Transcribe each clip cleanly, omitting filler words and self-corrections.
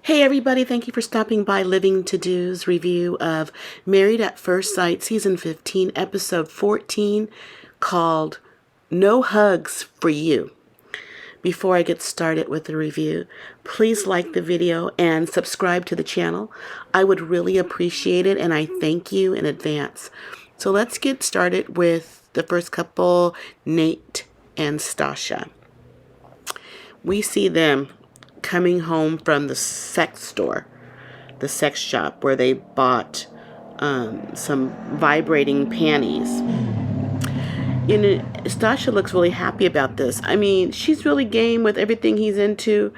Hey everybody, thank you for stopping by Living To Do's review of Married at First Sight Season 15, Episode 14, called No Hugs for You. Before I get started with the review, please like the video and subscribe to the channel. I would really appreciate it and I thank you in advance. So let's get started with the first couple, Nate and Stasha. We see them coming home from the sex store, the sex shop where they bought some vibrating panties. Stasha looks really happy about this. I mean, she's really game with everything he's into.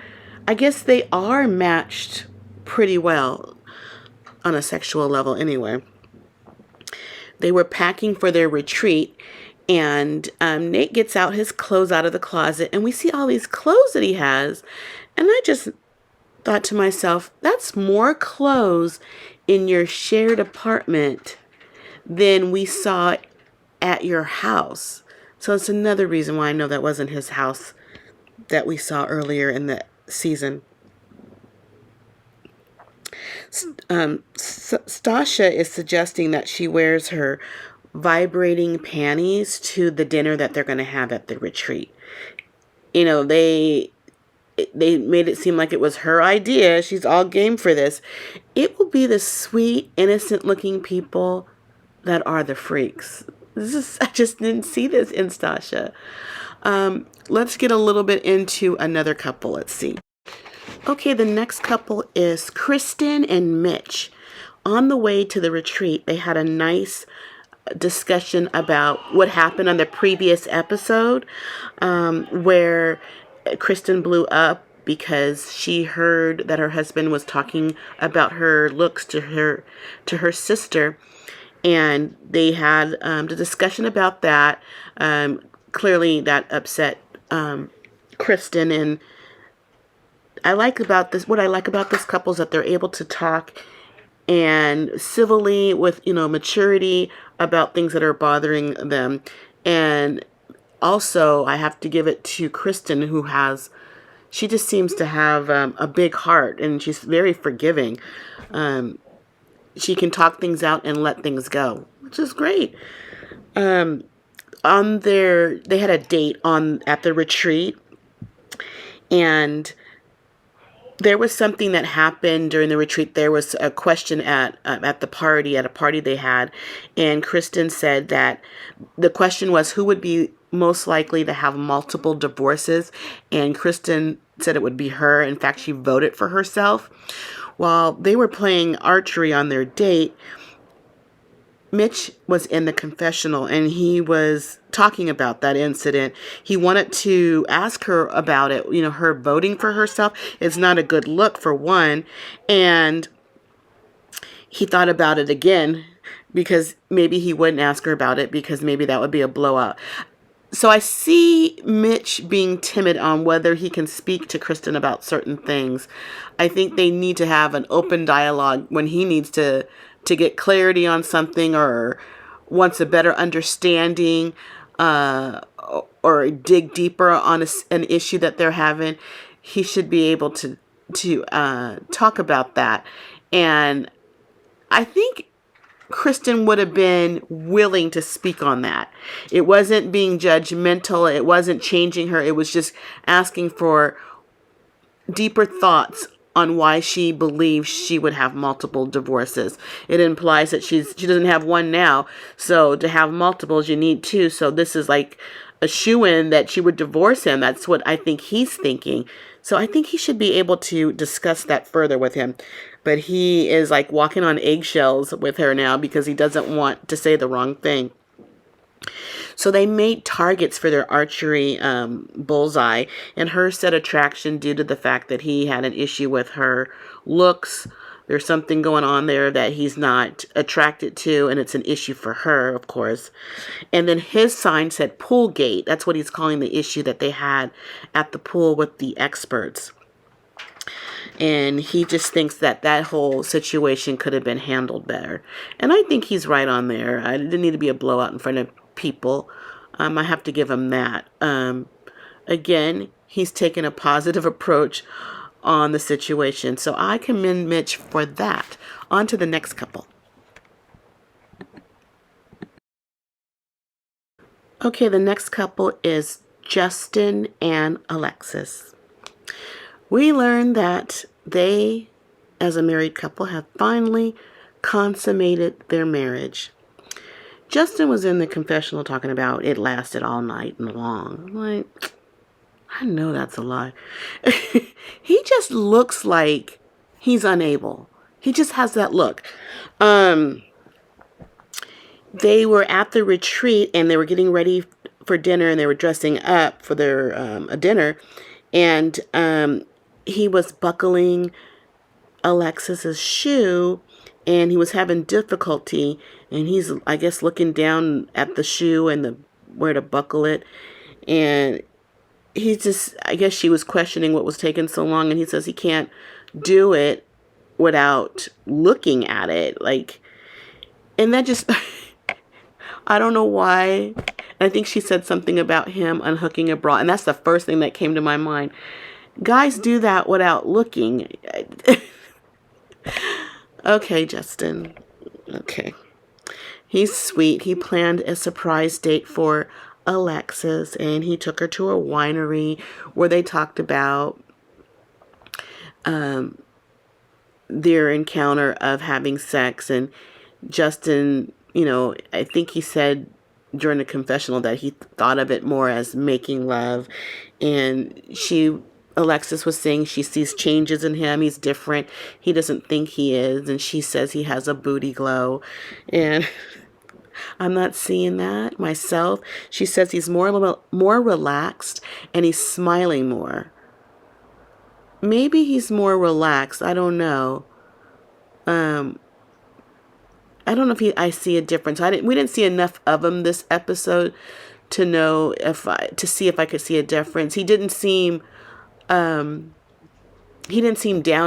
I guess they are matched pretty well on a sexual level anyway. They were packing for their retreat, and Nate gets out his clothes out of the closet, and we see all these clothes that he has. And I just thought to myself, that's more clothes in your shared apartment than we saw at your house. So it's another reason why I know that wasn't his house that we saw earlier in the season. Stasha is suggesting that she wears her vibrating panties to the dinner that they're going to have at the retreat. You know, they made it seem like it was her idea. She's all game for this. It will be the sweet, innocent-looking people that are the freaks. I just didn't see this in Stasha. Let's get a little bit into another couple. Let's see. Okay, the next couple is Kristen and Mitch. On the way to the retreat, they had a nice discussion about what happened on the previous episode, where Kristen blew up because she heard that her husband was talking about her looks to her sister, and they had the discussion about that. Clearly, that upset Kristen, and what I like about this couple is that they're able to talk and civilly with maturity about things that are bothering them. And also, I have to give it to Kristen, she just seems to have a big heart, and she's very forgiving. She can talk things out and let things go, which is great. They had a date at the retreat, and there was something that happened during the retreat. There was a question at a party they had, and Kristen said that the question was who would be most likely to have multiple divorces, and Kristen said it would be her. In fact, she voted for herself. While they were playing archery on their date, Mitch was in the confessional, and he was talking about that incident. He wanted to ask her about it. Her voting for herself is not a good look, for one. And he thought about it again, because maybe he wouldn't ask her about it, because maybe that would be a blowout. So I see Mitch being timid on whether he can speak to Kristen about certain things. I think they need to have an open dialogue when he needs to get clarity on something, or wants a better understanding, or dig deeper on an issue that they're having. He should be able to talk about that. And I think Kristen would have been willing to speak on that. It wasn't being judgmental. It wasn't changing her. It was just asking for deeper thoughts on why she believes she would have multiple divorces. It implies that she doesn't have one now. So to have multiples, you need two. So this is like a shoo-in that she would divorce him. That's what I think he's thinking. So I think he should be able to discuss that further with him. But he is like walking on eggshells with her now because he doesn't want to say the wrong thing. So they made targets for their archery bullseye, and her set attraction due to the fact that he had an issue with her looks. There's something going on there that he's not attracted to, and it's an issue for her, of course. And then his sign said pool gate. That's what he's calling the issue that they had at the pool with the experts. And he just thinks that whole situation could have been handled better. And I think he's right on there. It didn't need to be a blowout in front of people. I have to give him that. Again, he's taken a positive approach on the situation. So I commend Mitch for that. On to the next couple. Okay, the next couple is Justin and Alexis. We learned that they, as a married couple, have finally consummated their marriage. Justin was in the confessional talking about it lasted all night and long. Like, I know that's a lie. He just looks like he's unable. He just has that look. They were at the retreat and they were getting ready for dinner and they were dressing up for their a dinner, and he was buckling Alexis's shoe and he was having difficulty, and he's, I guess, looking down at the shoe and the where to buckle it, and he just, I guess she was questioning what was taking so long, and he says he can't do it without looking at it, like, and that just I don't know why. I think she said something about him unhooking a bra, and that's the first thing that came to my mind. Guys do that without looking. Okay, Justin. Okay. He's sweet. He planned a surprise date for Alexis, and he took her to a winery where they talked about their encounter of having sex. And Justin, I think he said during the confessional that he thought of it more as making love. And Alexis was saying she sees changes in him. He's different. He doesn't think he is. And she says he has a booty glow. And I'm not seeing that myself. She says he's more relaxed and he's smiling more. Maybe he's more relaxed. I don't know. I don't know if I see a difference. We didn't see enough of him this episode to know to see if I could see a difference. He didn't seem down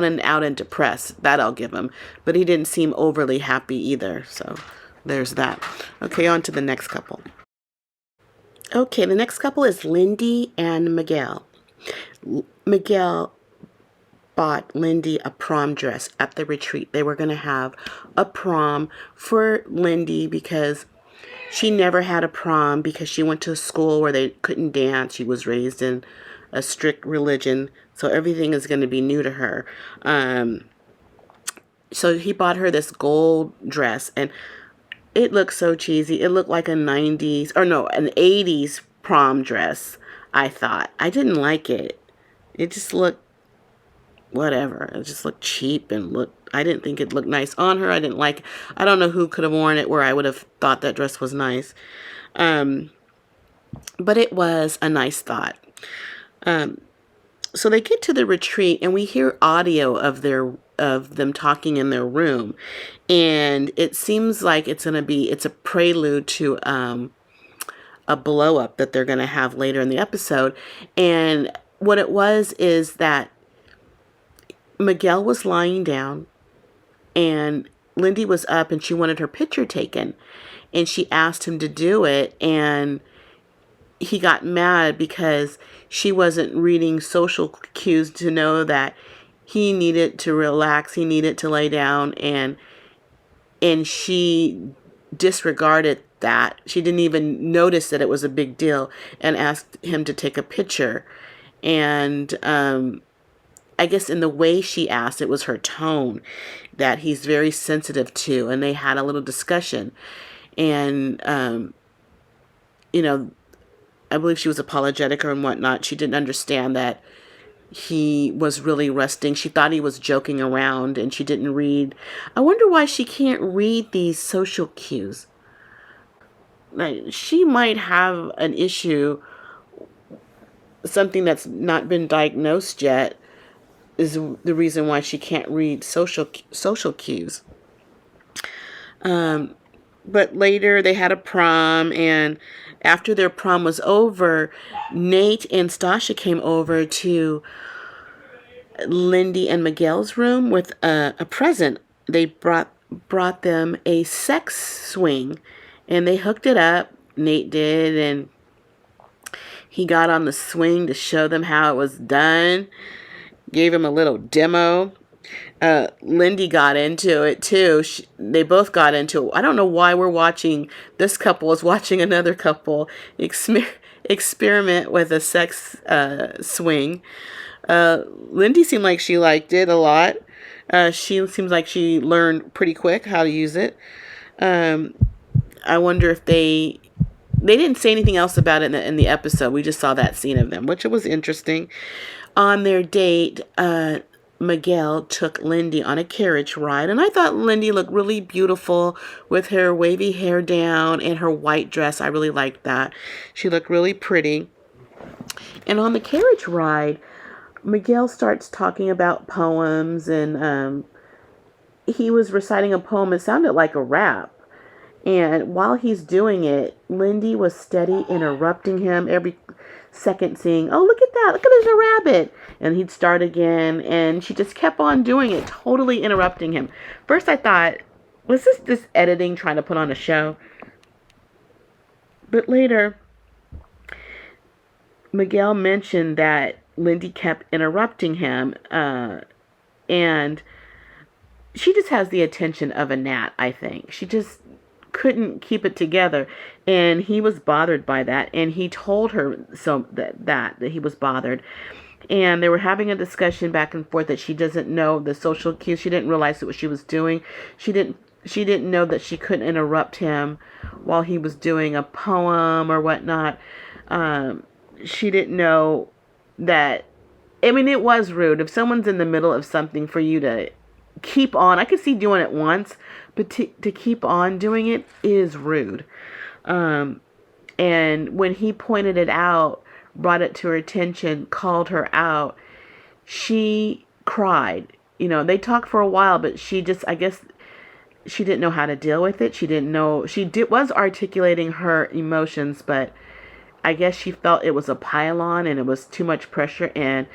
and out and depressed. That I'll give him. But he didn't seem overly happy either. So there's that. Okay, on to the next couple. Okay, the next couple is Lindy and Miguel. Miguel bought Lindy a prom dress at the retreat. They were going to have a prom for Lindy because she never had a prom because she went to a school where they couldn't dance. She was raised in a strict religion, so everything is going to be new to her. So he bought her this gold dress, and it looked so cheesy. It looked like an 80s prom dress, I thought. I didn't like it. It just looked whatever. It just looked cheap and I didn't think it looked nice on her. I don't know who could have worn it where I would have thought that dress was nice. But it was a nice thought. So they get to the retreat and we hear audio of them talking in their room. And it seems like it's a prelude to a blow up that they're going to have later in the episode. And what it was is that Miguel was lying down and Lindy was up and she wanted her picture taken, and she asked him to do it, and he got mad because she wasn't reading social cues to know that he needed to relax, he needed to lay down, and she disregarded that. She didn't even notice that it was a big deal and asked him to take a picture. And I guess in the way she asked, it was her tone that he's very sensitive to, and they had a little discussion. And, I believe she was apologetic or whatnot. She didn't understand that he was really resting. She thought he was joking around, and she didn't read. I wonder why she can't read these social cues. Like, she might have an issue, something that's not been diagnosed yet, is the reason why she can't read social cues. But later they had a prom, and after their prom was over, Nate and Stasha came over to Lindy and Miguel's room with a present. They brought them a sex swing, and they hooked it up. Nate did, and he got on the swing to show them how it was done. gave him a little demo. Lindy got into it too. They both got into it. I don't know why we're watching. This couple is watching another couple experiment with a sex swing. Lindy seemed like she liked it a lot. She seems like she learned pretty quick how to use it. I wonder if they didn't say anything else about it in the episode. We just saw that scene of them, which was interesting. On their date, Miguel took Lindy on a carriage ride, and I thought Lindy looked really beautiful with her wavy hair down and her white dress. I really liked that. She looked really pretty. And on the carriage ride, Miguel starts talking about poems, and he was reciting a poem. It sounded like a rap. And while he's doing it, Lindy was steady interrupting him every second, saying, "Oh, look at that. Look at, there's a rabbit." And he'd start again, and she just kept on doing it, totally interrupting him. First I thought, was this editing trying to put on a show? But later, Miguel mentioned that Lindy kept interrupting him, and she just has the attention of a gnat, I think. She just couldn't keep it together, and he was bothered by that, and he told her so that he was bothered. And they were having a discussion back and forth that she doesn't know the social cues. She didn't realize what she was doing. She didn't know that she couldn't interrupt him while he was doing a poem or whatnot. She didn't know that. I mean, it was rude if someone's in the middle of something for you to keep on. I could see doing it once, but to keep on doing it is rude. And when he pointed it out, brought it to her attention, called her out, she cried. You know, they talked for a while, but she just, I guess, she didn't know how to deal with it. She didn't know, was articulating her emotions, but I guess she felt it was a pile-on and it was too much pressure, and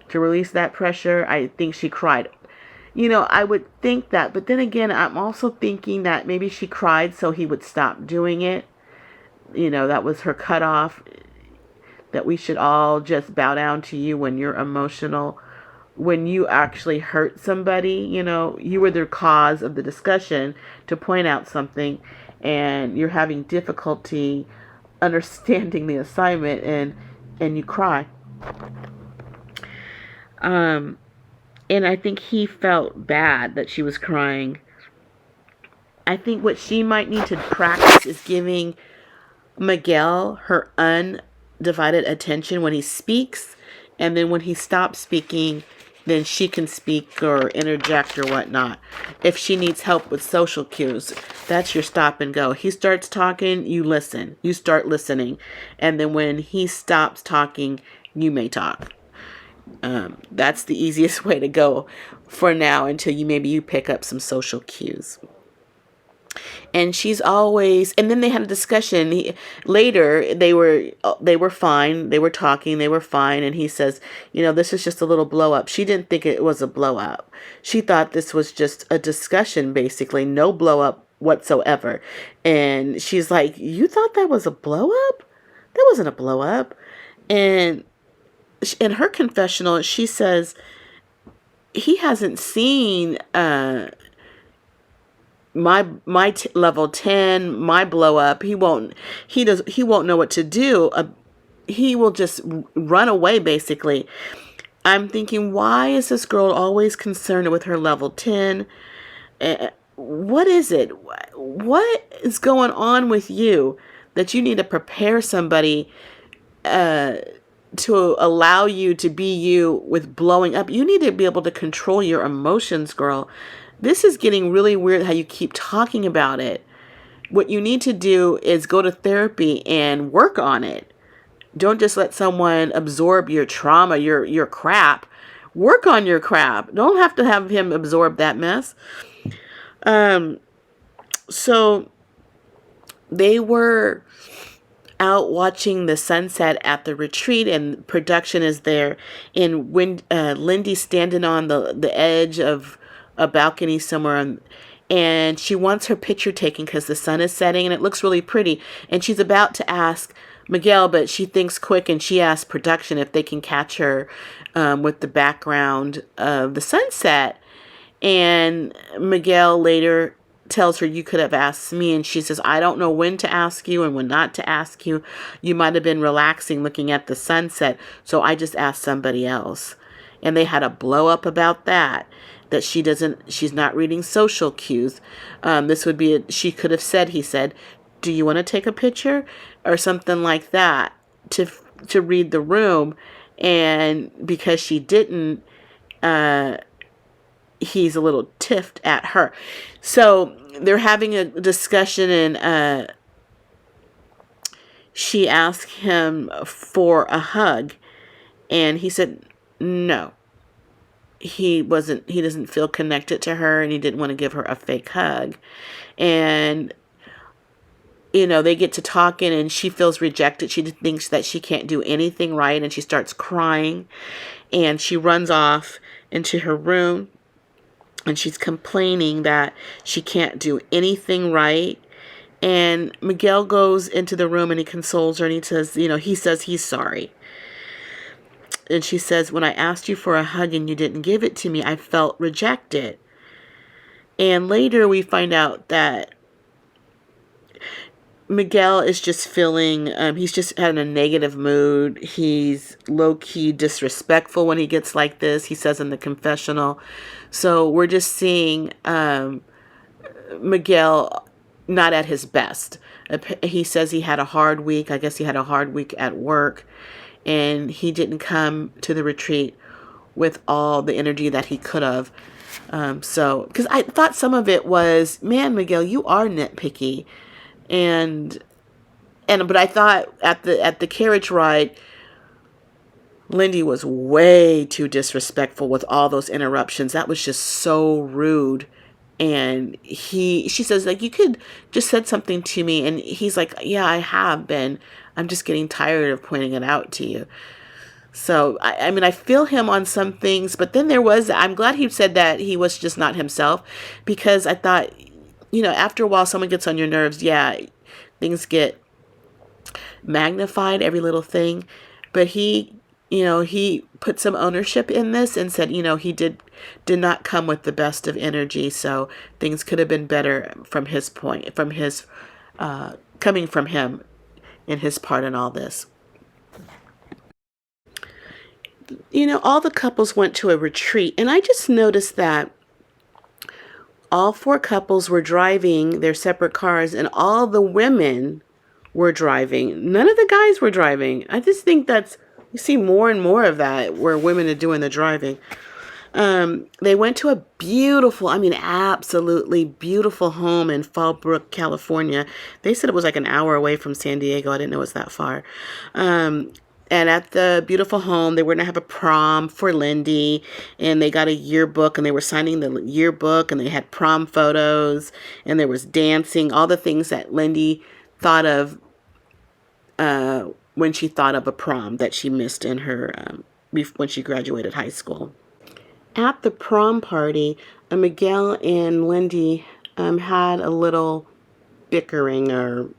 to release that pressure, I think she cried. You know, I would think that, but then again, I'm also thinking that maybe she cried so he would stop doing it. You know, that was her cutoff, that we should all just bow down to you when you're emotional, when you actually hurt somebody. You know, you were the cause of the discussion to point out something, and you're having difficulty understanding the assignment, and you cry. And I think he felt bad that she was crying. I think what she might need to practice is giving Miguel her undivided attention when he speaks, and then when he stops speaking, then she can speak or interject or whatnot. If she needs help with social cues, that's your stop and go. He starts talking, you listen. You start listening. And then when he stops talking, you may talk. That's the easiest way to go for now, until you pick up some social cues. And she's always, and then they had a discussion. Later, they were fine. They were talking. They were fine. And he says, you know, this is just a little blow up. She didn't think it was a blow up. She thought this was just a discussion, basically, no blow up whatsoever. And she's like, you thought that was a blow up? That wasn't a blow up. And in her confessional, she says he hasn't seen my level 10, my blow up. He won't know what to do. He will just run away, basically. I'm thinking, why is this girl always concerned with her level 10? What is it? What is going on with you that you need to prepare somebody to allow you to be you with blowing up? You need to be able to control your emotions, girl. This is getting really weird how you keep talking about it. What you need to do is go to therapy and work on it. Don't just let someone absorb your trauma, your crap. Work on your crap. Don't have to have him absorb that mess. So they were out watching the sunset at the retreat, and production is there. And when Lindy's standing on the edge of a balcony somewhere, and she wants her picture taken because the sun is setting and it looks really pretty. And she's about to ask Miguel, but she thinks quick and she asks production if they can catch her with the background of the sunset. And Miguel later tells her, you could have asked me. And she says, I don't know when to ask you and when not to ask you. You might have been relaxing looking at the sunset, so I just asked somebody else. And they had a blow up about that, that she's not reading social cues. This would be, she could have said, he said, do you want to take a picture? Or something like that to read the room. And because she didn't, he's a little tiffed at her. So they're having a discussion, and she asked him for a hug, and he said no. He doesn't feel connected to her, and he didn't want to give her a fake hug. And they get to talking, and she feels rejected. She thinks that she can't do anything right, and she starts crying, and she runs off into her room, and she's complaining that she can't do anything right. And Miguel goes into the room, and he consoles her, and he says he's sorry. And she says, when I asked you for a hug and you didn't give it to me, I felt rejected. And later we find out that Miguel is just feeling, he's just had a negative mood. He's low-key disrespectful when he gets like this, he says in the confessional. So we're just seeing Miguel not at his best. He says he had a hard week. I guess he had a hard week at work, and he didn't come to the retreat with all the energy that he could have. Because I thought some of it was, man, Miguel, you are nitpicky. But I thought at the carriage ride, Lindy was way too disrespectful with all those interruptions. That was just so rude. And she says, like, you could just said something to me. And he's like, yeah, I have been. I'm just getting tired of pointing it out to you. So, I mean, I feel him on some things. But then I'm glad he said that he was just not himself. Because I thought, after a while, someone gets on your nerves. Yeah, things get magnified, every little thing. But he put some ownership in this and said, he did not come with the best of energy. So things could have been better from his point, coming from him and his part in all this. All the couples went to a retreat, and I just noticed that all 4 couples were driving their separate cars, and all the women were driving. None of the guys were driving. I just think you see more and more of that where women are doing the driving. They went to a beautiful, absolutely beautiful home in Fallbrook, California. They said it was like an hour away from San Diego. I didn't know it was that far. And at the beautiful home, they were going to have a prom for Lindy, and they got a yearbook, and they were signing the yearbook, and they had prom photos, and there was dancing, all the things that Lindy thought of when she thought of a prom that she missed in her when she graduated high school. At the prom party, Miguel and Lindy had a little bickering, or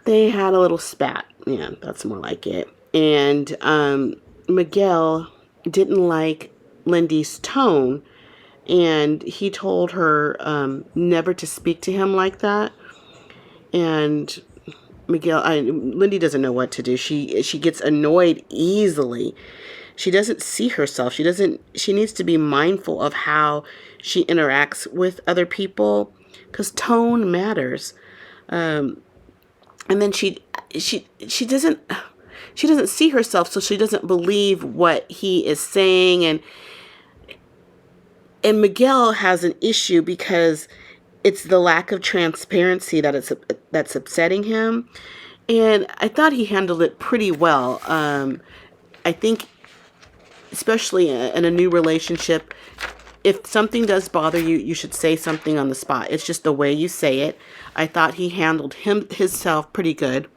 they had a little spat. Yeah, that's more like it. And Miguel didn't like Lindy's tone, and he told her never to speak to him like that. And Lindy doesn't know what to do. She gets annoyed easily. She doesn't see herself. She needs to be mindful of how she interacts with other people, because tone matters. And then she doesn't see herself, so she doesn't believe what he is saying. And Miguel has an issue because it's the lack of transparency that's upsetting him. And I thought he handled it pretty well. I think, especially in a new relationship, if something does bother you, you should say something on the spot. It's just the way you say it. I thought he handled himself pretty good.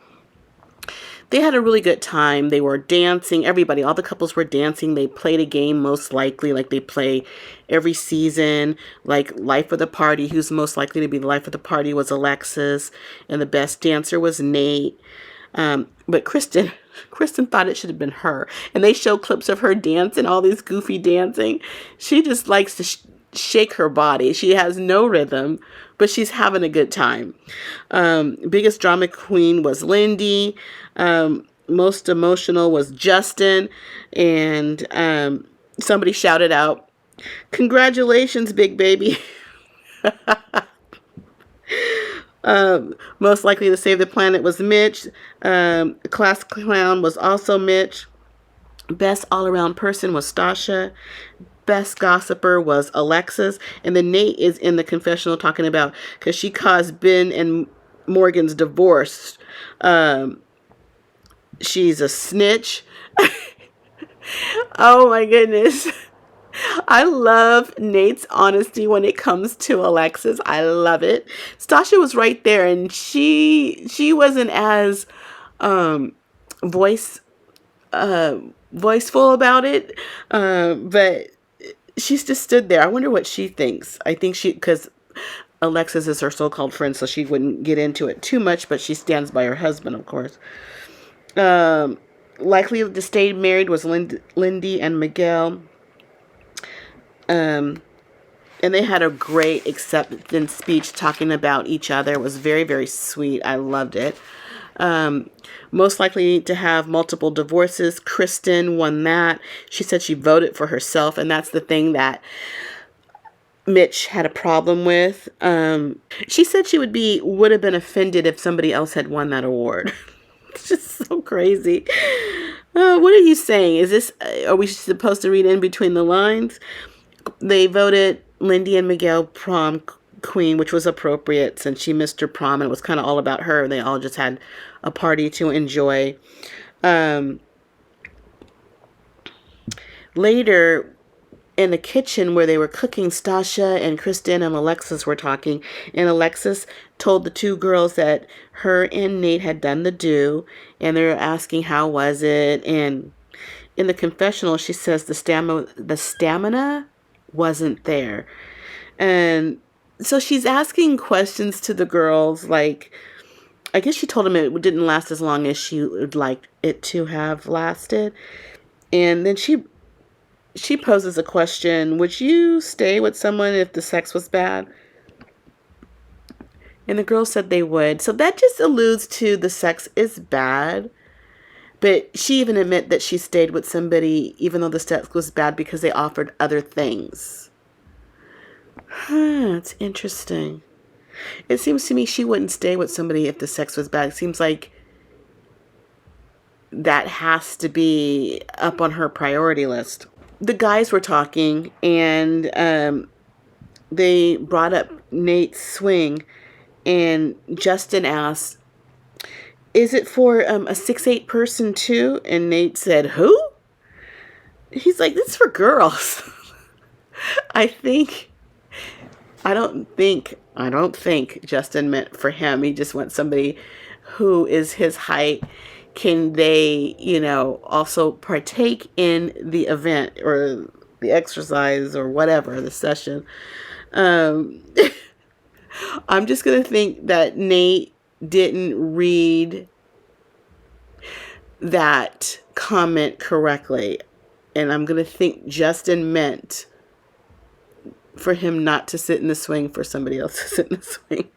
They had a really good time. They were dancing. Everybody, all the couples were dancing. They played a game, most likely, like they play every season, like Life of the Party. Who's most likely to be the life of the party was Alexis, and the best dancer was Nate. But Kristen thought it should have been her. And they show clips of her dancing, all these goofy dancing. She just likes to shake her body. She has no rhythm, but she's having a good time. Biggest drama queen was Lindy. Most emotional was Justin. And somebody shouted out, "Congratulations, big baby." Most likely to save the planet was Mitch. Class clown was also Mitch. Best all-around person was Stasha. Best gossiper was Alexis. And then Nate is in the confessional talking about, because she caused Ben and Morgan's divorce. She's a snitch. Oh my goodness. I love Nate's honesty when it comes to Alexis. I love it. Stasha was right there, and she wasn't as voiceful about it, but she's just stood there. I wonder what she thinks. I think because Alexis is her so-called friend, so she wouldn't get into it too much, but she stands by her husband, of course. Likely to stay married was Lindy and Miguel. And they had a great acceptance speech talking about each other. It was very, very sweet. I loved it. Most likely to have multiple divorces. Kristen won that. She said she voted for herself, and that's the thing that Mitch had a problem with. She said she would have been offended if somebody else had won that award. It's just so crazy. What are you saying? Are we supposed to read in between the lines? They voted Lindy and Miguel prom queen, which was appropriate since she missed her prom and it was kind of all about her. They all just had a party to enjoy. Later, in the kitchen where they were cooking, Stasha and Kristen and Alexis were talking, and Alexis told the two girls that her and Nate had done the do, and they were asking how was it, and in the confessional she says the stamina wasn't there. And so she's asking questions to the girls, like, I guess she told them it didn't last as long as she would like it to have lasted. And then she poses a question, would you stay with someone if the sex was bad? And the girls said they would. So that just alludes to the sex is bad. But she even admit that she stayed with somebody even though the sex was bad because they offered other things. It's interesting. It seems to me she wouldn't stay with somebody if the sex was bad. It seems like that has to be up on her priority list. The guys were talking, and they brought up Nate's swing, and Justin asked, is it for a 6'8" person too? And Nate said, who? He's like, this is for girls. I don't think Justin meant for him. He just wants somebody who is his height. Can they, also partake in the event or the exercise or whatever, the session? I'm just going to think that Nate didn't read that comment correctly. And I'm going to think Justin meant for him not to sit in the swing for somebody else to sit in the swing.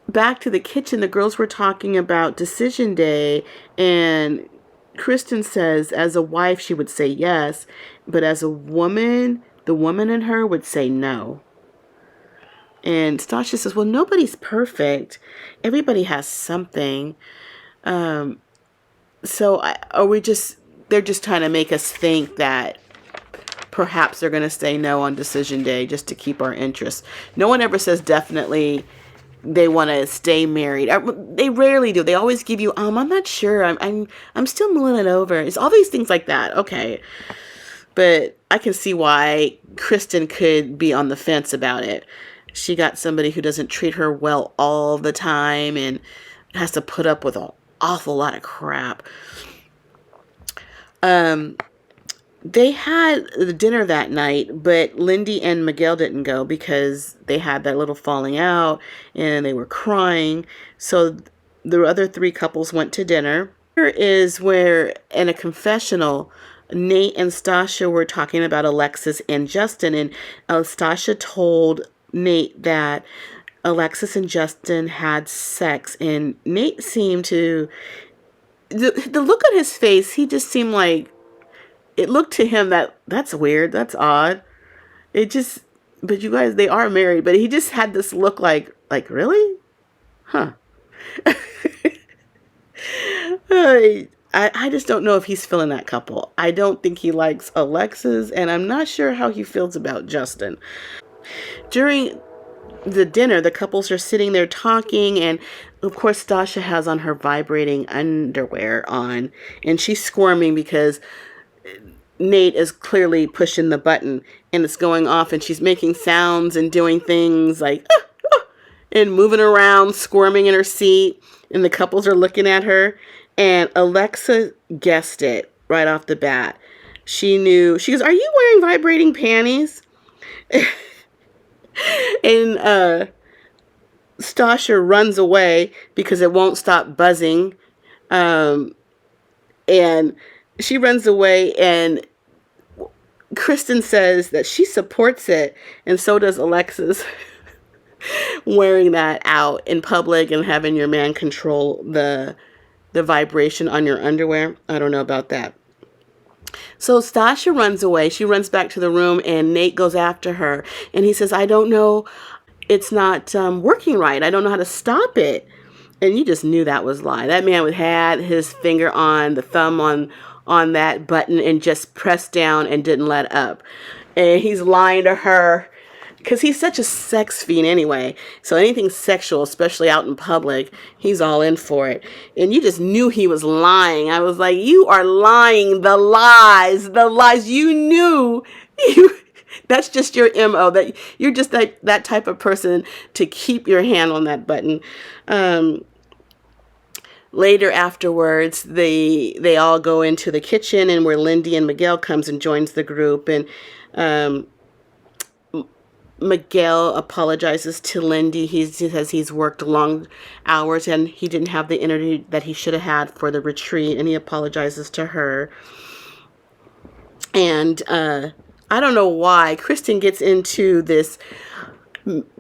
Back to the kitchen, the girls were talking about decision day, and Kristen says as a wife she would say yes, but as a woman, the woman in her would say no. And Stasha says, well, nobody's perfect. Everybody has something. So they're just trying to make us think that perhaps they're going to say no on decision day just to keep our interest. No one ever says definitely they want to stay married. They rarely do. They always give you, I'm not sure. I'm still mulling it over. It's all these things like that. Okay. But I can see why Kristen could be on the fence about it. She got somebody who doesn't treat her well all the time, and has to put up with an awful lot of crap. They had the dinner that night, but Lindy and Miguel didn't go because they had that little falling out and they were crying. So the other three couples went to dinner. Is where, in a confessional, Nate and Stasha were talking about Alexis and Justin, and Stasha told Nate that Alexis and Justin had sex, and Nate seemed to, the look on his face, he just seemed like, it looked to him that that's weird, that's odd. It just, but you guys, they are married, but he just had this look like really? Huh. I just don't know if he's feeling that couple. I don't think he likes Alexis, and I'm not sure how he feels about Justin. During the dinner, the couples are sitting there talking, and of course Stasha has on her vibrating underwear on, and she's squirming because Nate is clearly pushing the button and it's going off, and she's making sounds and doing things like and moving around, squirming in her seat, and the couples are looking at her. And Alexa guessed it right off the bat. She knew. She goes, "Are you wearing vibrating panties?" And Stasha runs away because it won't stop buzzing. And she runs away, and Kristen says that she supports it, and so does Alexis. Wearing that out in public and having your man control the vibration on your underwear. I don't know about that. So Stasha runs away. She runs back to the room, and Nate goes after her. And he says, "I don't know. It's not working right. I don't know how to stop it." And you just knew that was lie. That man had his finger on the thumb on that button and just pressed down and didn't let up. And he's lying to her because he's such a sex fiend anyway. So anything sexual, especially out in public, he's all in for it. And you just knew he was lying. I was like, you are lying. The lies. You knew. That's just your MO. That you're just that type of person to keep your hand on that button. Later afterwards, they all go into the kitchen, and where Lindy and Miguel comes and joins the group, and Miguel apologizes to Lindy. He says he's worked long hours and he didn't have the energy that he should have had for the retreat, and he apologizes to her. And I don't know why Kristen gets into this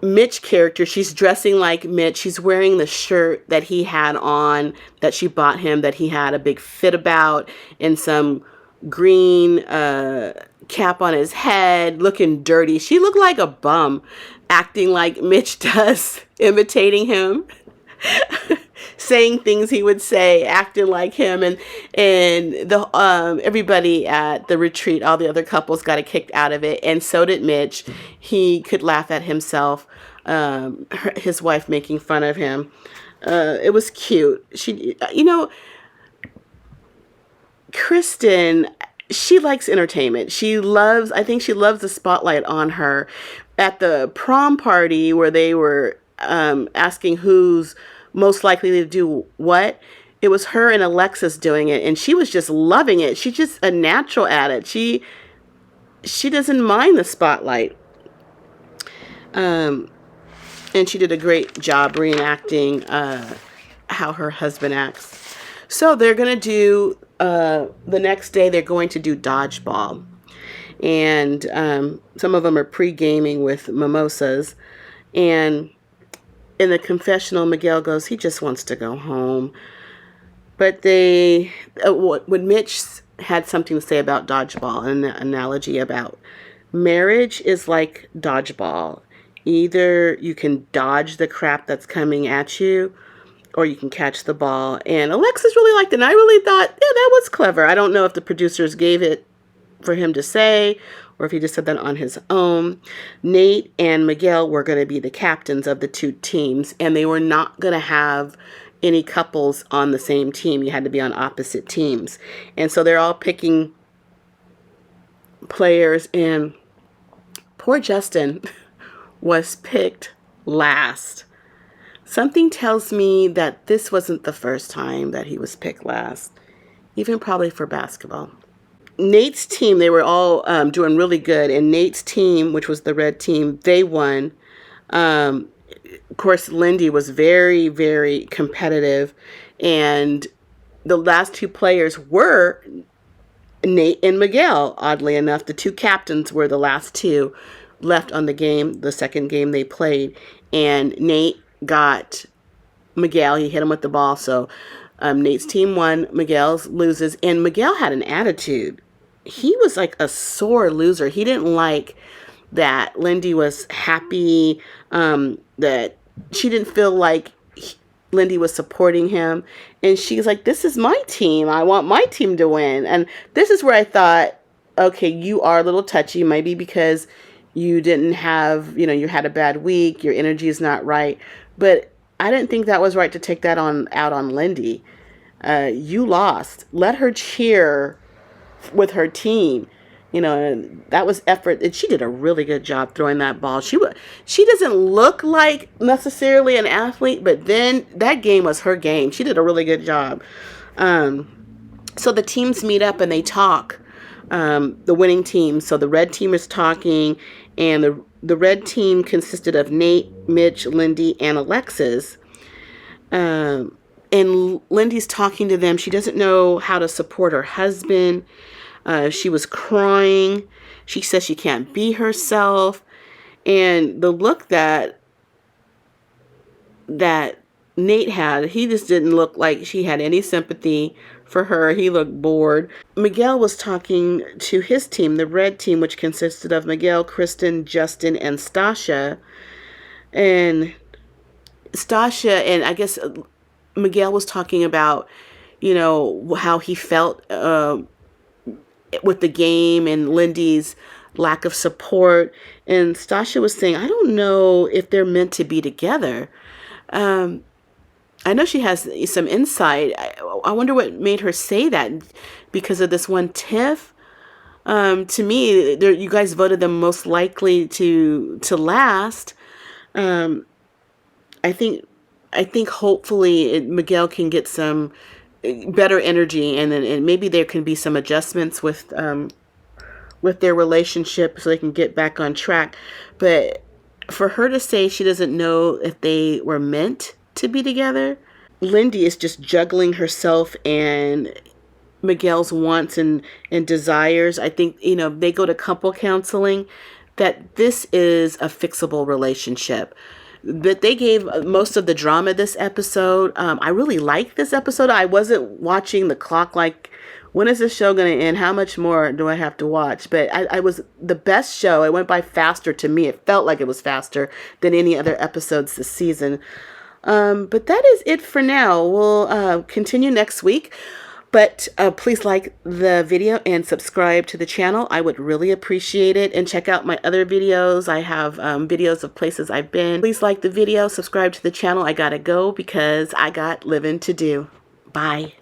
Mitch character. She's dressing like Mitch. She's wearing the shirt that he had on, that she bought him, that he had a big fit about, and some green cap on his head, looking dirty. She looked like a bum, acting like Mitch does, imitating him. Saying things he would say, acting like him, and the everybody at the retreat, all the other couples got kicked out of it, and so did Mitch. He could laugh at himself, his wife making fun of him. It was cute. She, Kristen, she likes entertainment. I think she loves the spotlight on her. At the prom party where they were asking who's most likely to do what, it was her and Alexis doing it, and she was just loving it. She's just a natural at it. She doesn't mind the spotlight. And she did a great job reenacting how her husband acts. So they're going to do, the next day, they're going to do dodgeball. And some of them are pre-gaming with mimosas. And in the confessional, Miguel goes, he just wants to go home. But when Mitch had something to say about dodgeball, an analogy about marriage is like dodgeball. Either you can dodge the crap that's coming at you, or you can catch the ball. And Alexis really liked it. And I really thought, yeah, that was clever. I don't know if the producers gave it for him to say, or if he just said that on his own. Nate and Miguel were going to be the captains of the two teams, and they were not going to have any couples on the same team. You had to be on opposite teams. And so they're all picking players, and poor Justin was picked last. Something tells me that this wasn't the first time that he was picked last, even probably for basketball. Nate's team, they were all doing really good, and Nate's team, which was the red team, they won. Of course, Lindy was very, very competitive, and the last two players were Nate and Miguel. Oddly enough, the two captains were the last two left on the game, the second game they played, and Nate got Miguel. He hit him with the ball, so Nate's team won, Miguel's loses, and Miguel had an attitude. He was like a sore loser. He didn't like that Lindy was happy, that she didn't feel like Lindy was supporting him. And she's like, this is my team. I want my team to win. And this is where I thought, okay, you are a little touchy, maybe because you didn't have, you had a bad week, your energy is not right. But I didn't think that was right to take that out on Lindy. You lost. Let her cheer with her team. That was effort, and she did a really good job throwing that ball. She doesn't look like necessarily an athlete, but then that game was her game. She did a really good job. So the teams meet up and they talk. The winning team. So the red team is talking, and the red team consisted of Nate, Mitch, Lindy, and Alexis. And Lindy's talking to them. She doesn't know how to support her husband. She was crying. She says she can't be herself. And the look that Nate had, he just didn't look like she had any sympathy for her. He looked bored. Miguel was talking to his team, the red team, which consisted of Miguel, Kristen, Justin, and Stasha. And Stasha, and I guess Miguel was talking about, how he felt with the game and Lindy's lack of support. And Stasha was saying, I don't know if they're meant to be together. I know she has some insight. I wonder what made her say that, because of this one tiff. To me, you guys voted them most likely to last. I think hopefully Miguel can get some better energy, and maybe there can be some adjustments with their relationship so they can get back on track. But for her to say she doesn't know if they were meant to be together, Lindy is just juggling herself and Miguel's wants and desires. I think, they go to couple counseling, that this is a fixable relationship. But they gave most of the drama this episode. I really liked this episode. I wasn't watching the clock like, when is this show going to end? How much more do I have to watch? But I was the best show. It went by faster to me. It felt like it was faster than any other episodes this season. But that is it for now. We'll continue next week. But please like the video and subscribe to the channel. I would really appreciate it. And check out my other videos. I have videos of places I've been. Please like the video, subscribe to the channel. I gotta go because I got living to do. Bye.